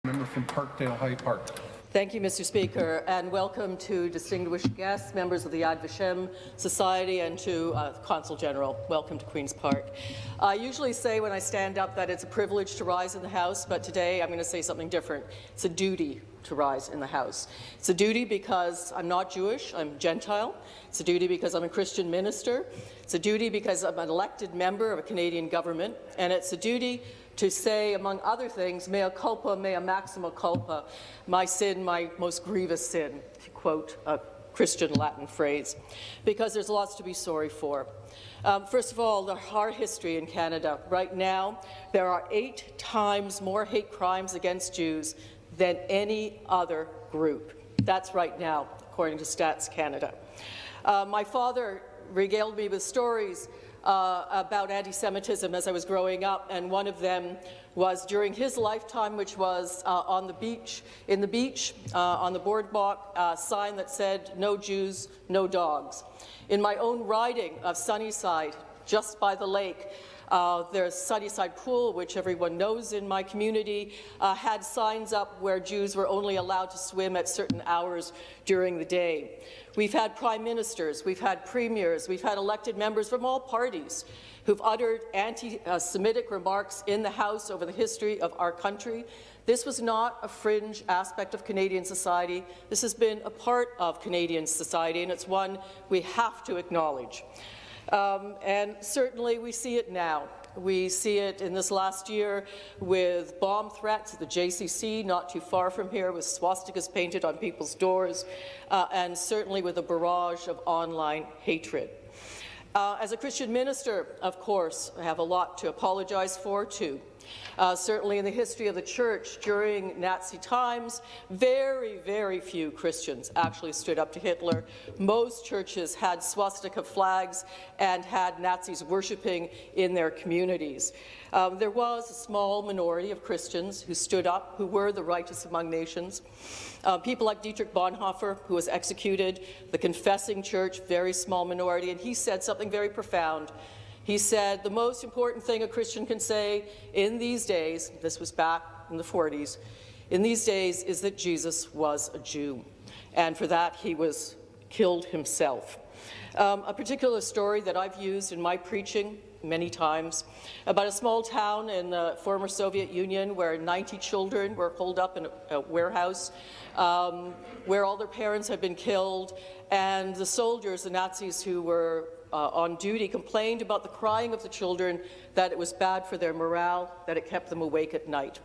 Member from Parkdale High Park. Thank you, Mr. Speaker, and welcome to distinguished guests, members of the Vashem Society, and to Consul General. Welcome to Queen's Park. I usually say when I stand up that it's a privilege to rise in the House, but today I'm going to say something different. It's a duty to rise in the House. It's a duty because I'm not Jewish, I'm Gentile. It's a duty because I'm a Christian minister. It's a duty because I'm an elected member of a Canadian government, and it's a duty to say, among other things, mea culpa, mea maxima culpa, my sin, my most grievous sin, to quote a Christian Latin phrase, because there's lots to be sorry for. First of all, our history in Canada. Right now, there are 8 times more hate crimes against Jews than any other group. That's right now, according to Stats Canada. My father regaled me with stories about anti-Semitism as I was growing up, and one of them was during his lifetime, which was on the beach, on the boardwalk, a sign that said, "No Jews, no dogs." In my own riding of Sunnyside, just by the lake, there's Sunnyside Pool, which everyone knows in my community, had signs up where Jews were only allowed to swim at certain hours during the day. We've had prime ministers, we've had premiers, we've had elected members from all parties who've uttered anti-Semitic remarks in the House over the history of our country. This was not a fringe aspect of Canadian society. This has been a part of Canadian society, and it's one we have to acknowledge. And certainly we see it now. We see it in this last year with bomb threats at the JCC, not too far from here, with swastikas painted on people's doors, and certainly with a barrage of online hatred. As a Christian minister, of course, I have a lot to apologize for, too. Certainly in the history of the Church during Nazi times, very, very few Christians actually stood up to Hitler. Most churches had swastika flags and had Nazis worshiping in their communities. There was a small minority of Christians who stood up, who were the righteous among nations. People like Dietrich Bonhoeffer, who was executed, the confessing church, very small minority, and he said something very profound. He said, the most important thing a Christian can say in these days, this was back in the 40s, in these days is that Jesus was a Jew, and for that he was killed himself. A particular story that I've used in my preaching many times about a small town in the former Soviet Union where 90 children were holed up in a warehouse where all their parents had been killed, and the soldiers, the Nazis who were on duty, complained about the crying of the children, that it was bad for their morale, that it kept them awake at night.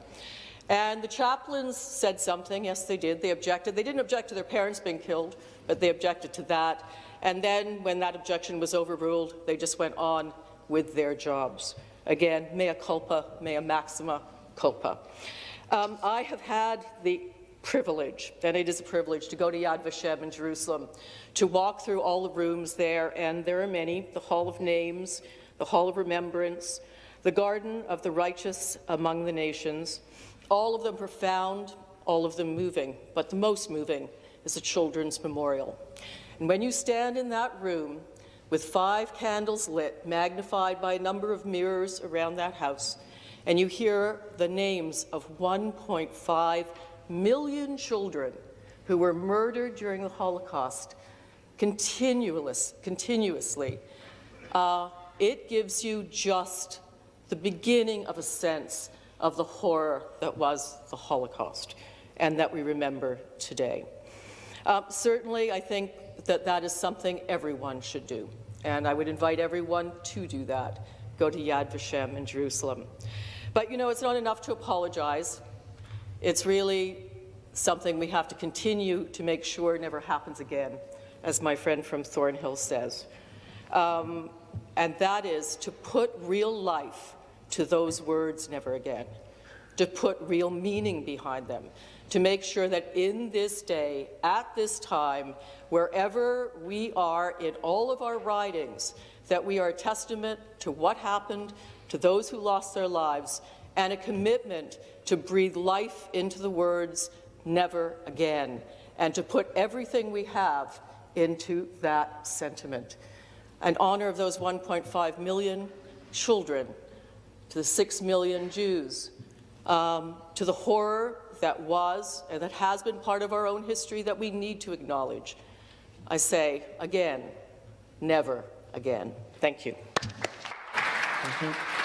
And the chaplains said something. Yes, they did. They objected. They didn't object to their parents being killed, but they objected to that. And then, when that objection was overruled, they just went on with their jobs. Again, mea culpa, mea maxima culpa. I have had the privilege, and it is a privilege, to go to Yad Vashem in Jerusalem, to walk through all the rooms there, and there are many, the Hall of Names, the Hall of Remembrance, the Garden of the Righteous among the Nations, all of them profound, all of them moving, but the most moving is the Children's Memorial. And when you stand in that room with 5 candles lit, magnified by a number of mirrors around that house, and you hear the names of 1.5 million children who were murdered during the Holocaust continuously, it gives you just the beginning of a sense of the horror that was the Holocaust and that we remember today. Certainly, I think that that is something everyone should do, and I would invite everyone to do that. Go to Yad Vashem in Jerusalem. But you know, it's not enough to apologize. It's really something we have to continue to make sure never happens again, as my friend from Thornhill says. And that is to put real life to those words, never again, to put real meaning behind them, to make sure that in this day, at this time, wherever we are in all of our writings, that we are a testament to what happened, to those who lost their lives, and a commitment to breathe life into the words, never again, and to put everything we have into that sentiment. In honor of those 1.5 million children, to the 6 million Jews, to the horror that was and that has been part of our own history that we need to acknowledge. I say again, never again. Thank you. Thank you.